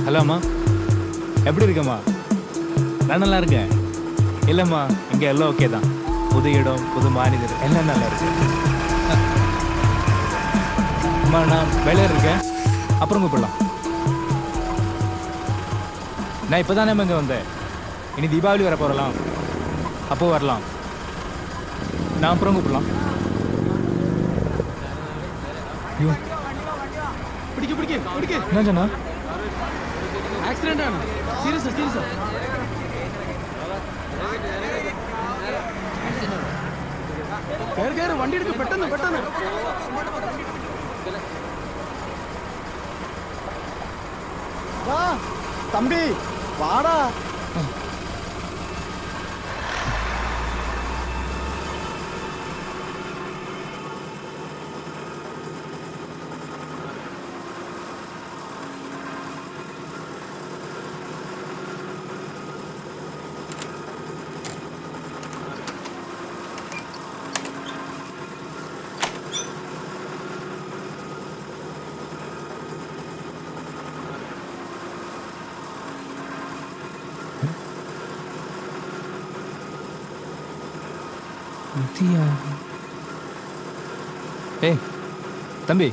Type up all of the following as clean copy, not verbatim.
Hello அம்மா, எப்படி இருக்கம்மா? நான் நல்லா இருக்கேன். இல்லைம்மா, இங்கே எல்லாம் ஓகே தான். புது இடம், புது மனிதர், எல்லாம் நல்லா இருக்கு. அம்மா, நான் வேலையாக இருக்கேன், அப்புறம் கூப்பிடலாம். நான் இப்போ தானே இங்கே வந்தேன். இனி தீபாவளி வர போகலாம், அப்போ வரலாம். நான் அப்புறம் கூப்பிடலாம். என்ன சொன்னா? ആക്സിഡന്റ് ആണ്. Serious serious. കേറ് കേറ്, വണ്ടി എടുക്ക് പെട്ടെന്ന് പെട്ടെന്ന്. വാ തമ്പി, വാടാ. ஏய் தம்பி,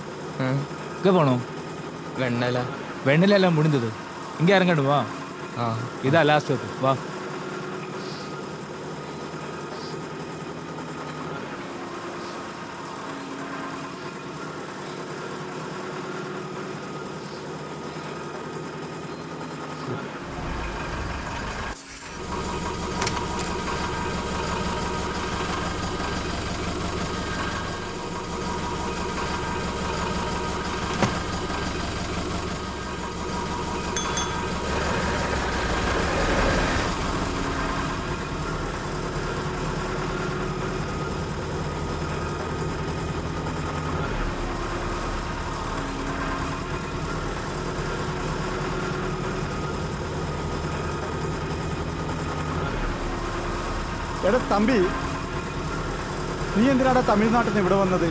எங்கே போகணும்? வெண்ணில எல்லாம் முடிந்தது. இங்கே இறங்கணும், வா. இதான் லாஸ்ட் ஸ்டாப், வா. എടാ തമ്പി, നീ എന്തിനാടാ തമിഴ്നാട്ടിൽ നിന്ന് ഇവിടെ വന്നത്?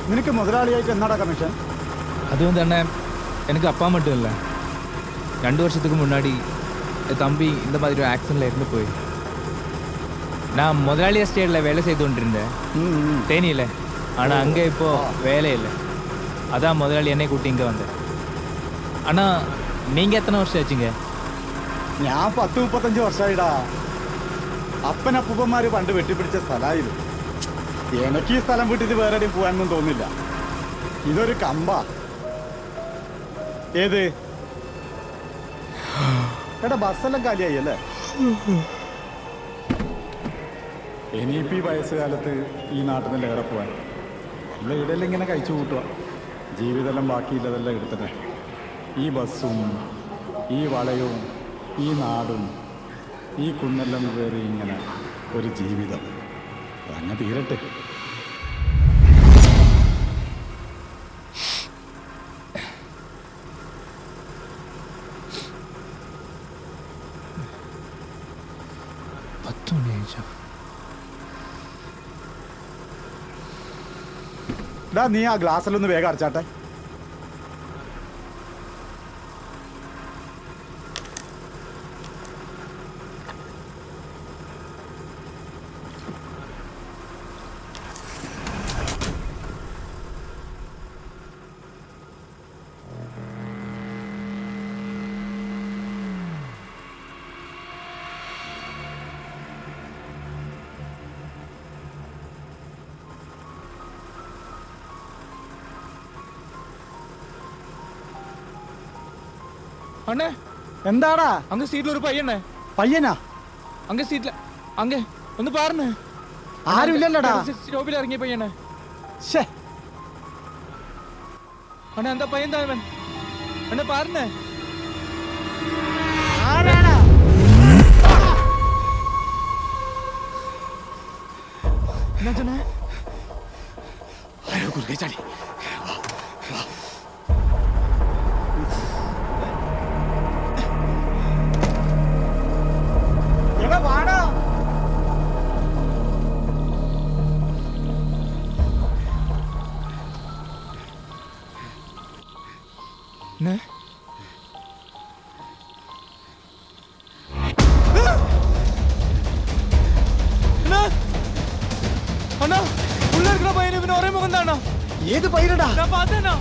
നിനക്ക് മുതലാളിയായിട്ട് എന്നാടാ കമ്മീഷൻ? அது வந்து அண்ணன், எனக்கு அப்பா மட்டும் இல்லை. 2 வருஷத்துக்கு முன்னாடி என் தம்பி இந்த மாதிரி ஒரு ஆக்சிடென்ட்ல இருந்து போய் நான் முதலாளி எஸ்டேட்டில் வேலை செய்து கொண்டிருந்தேன், தேனியில். ஆனால் அங்கே இப்போது வேலை இல்லை. அதான் முதலாளி என்னை கூட்டி இங்கே வந்தேன். ஆனால் நீங்கள் எத்தனை வருஷம் ஆச்சுங்க? ഞാൻ 10-35 വർഷമായിടാ. അപ്പനപ്പൂപ്പന്മാര് പണ്ട് വെട്ടിപ്പിടിച്ച സ്ഥലമായത്. എനിക്ക് ഈ സ്ഥലം വിട്ടിട്ട് വേറെ എവിടെയും പോകാനൊന്നും തോന്നില്ല. ഇതൊരു കമ്പാ. ഏത് എടാ, ബസ്സെല്ലാം കാലിയായി അല്ലേ? ഇനിയിപ്പോൾ ഈ വയസ്സുകാലത്ത് ഈ നാട്ടിൽ നിന്ന് എവിടെ പോകാൻ? എല്ലാം ഇടയെല്ലാം ഇങ്ങനെ കഴിച്ചു കൂട്ടുക. ജീവിതമെല്ലാം ബാക്കിയില്ലതെല്ലാം എടുത്തിട്ട് ഈ ബസ്സും ഈ വളയവും ഈ നാടും ഈ കുന്നെല്ലാം കയറി ഇങ്ങനെ ഒരു ജീവിതം അങ്ങ് തീരട്ടെ. നീ ആ ഗ്ലാസ്സിലൊന്ന് വേഗം അടച്ചാട്ടെ. அண்ணே, എന്താടാ? அங்கே சீட்டில் ஒரு பையண்ணே. പയ്യനാ? அங்கே சீட்டில் அங்கே ഒന്ന് பாருண்ணே. ആരുമില്ലല്ലോടാ. സ്റ്റോപ്പിൽ ഇറങ്ങിയ പയ്യண்ணே. ശേ, அண்ணே, அந்த பையன் தான் இவன். அண்ணே பாருண்ணே. ആരാടാ? என்ன சொன்ன? ആരോ കുറുകെ ചാടി. എടാ വാടാ. என்ன? ഏത് പയ്യനടാ? நான் பார்த்தேனா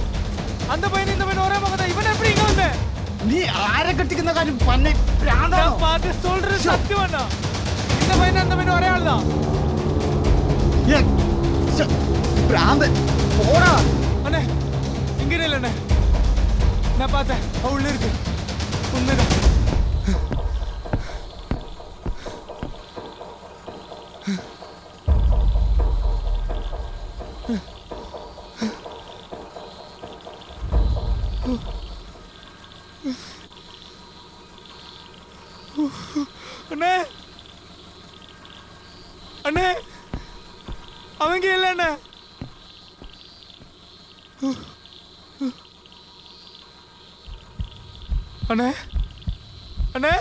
அந்த பையன் இந்த பையன் ஒரே மகன் தான். இவன் எப்படி இங்க வந்த? നീ ആരെ കെട്ടിക്കുന്ന കാര്യം പന്നെ ഭ്രാന്താണോ? நான் பார்த்து சொல்றது சத்தியம் அண்ணா. இந்த பையன் அந்த பையன் ஒரே ஆள் தான். ഭ്രാന്ത് പോടാ. அண்ணே இங்க இல்ல அண்ணே. நான் பார்த்தேன் அவ உள்ள இருக்கு. உண்மைதான். அண்ணே அண்ணே அவங்க இல்ல அண்ணே. அண்ணே அண்ணே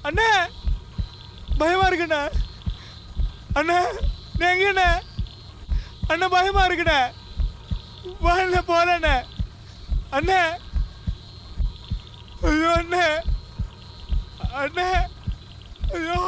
அண்ணே பயமா இருக்குண்ணே. அண்ணே நீ எங்கண்ணே? அண்ணே பயமா இருக்குண்ணே. வாழ போறண்ணே. அண்ணே ஐயோ அண்ணே அண்ணே ஐயோ.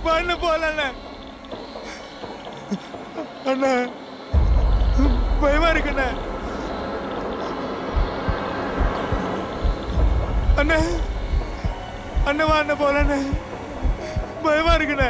பண்ண போல அண்ணா பயமா இருக்குண்ணே. அண்ணே அண்ணே வா அண்ணே போலண்ணே பயமா இருக்குண்ணே.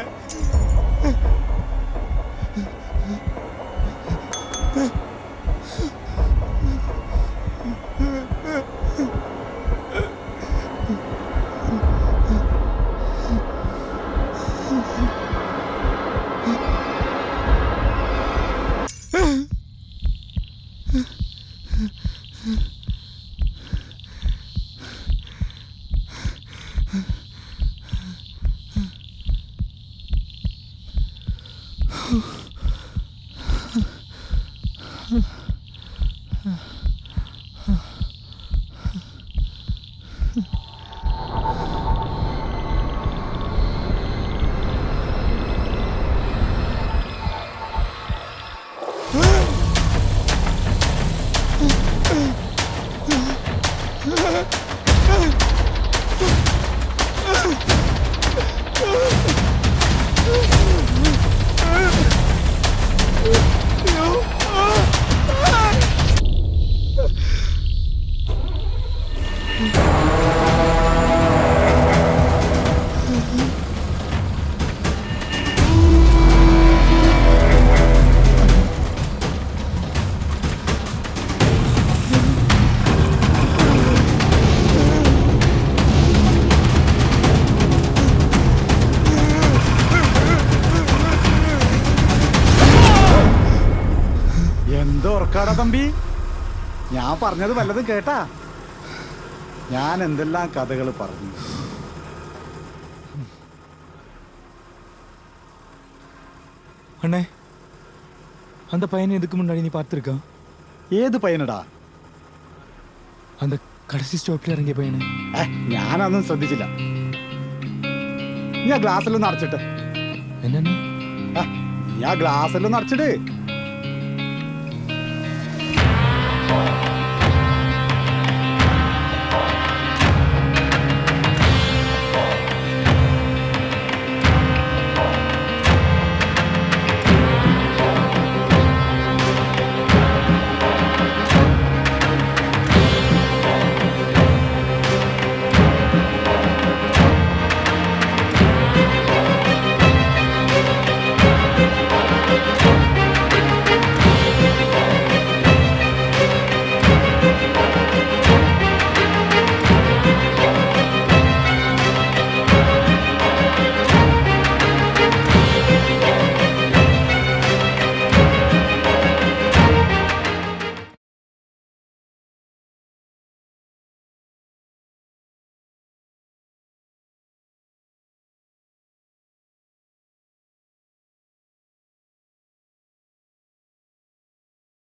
എന്തോർക്കാടാ തമ്പി? ഞാൻ പറഞ്ഞത് വല്ലതും കേട്ടാ? ഞാൻ എന്തെല്ലാം കഥകൾ പറഞ്ഞു. அண்ணே அந்த பையனை இதுக்கு முன்னாடி நீ பார்த்துருக்கா? ഏത് പയ്യനടാ? அந்த கடைசி ஸ்டாப்பில் இறங்கிய பையனை. ഞാനൊന്നും ശ്രദ്ധിച്ചില്ല. ഞാൻ ഗ്ലാസ്സിലൊന്നും അടച്ചിട്ട്. என்னண்ணே നീ ആ ഗ്ലാസ്സിലൊന്നും അടച്ചിട്ട്.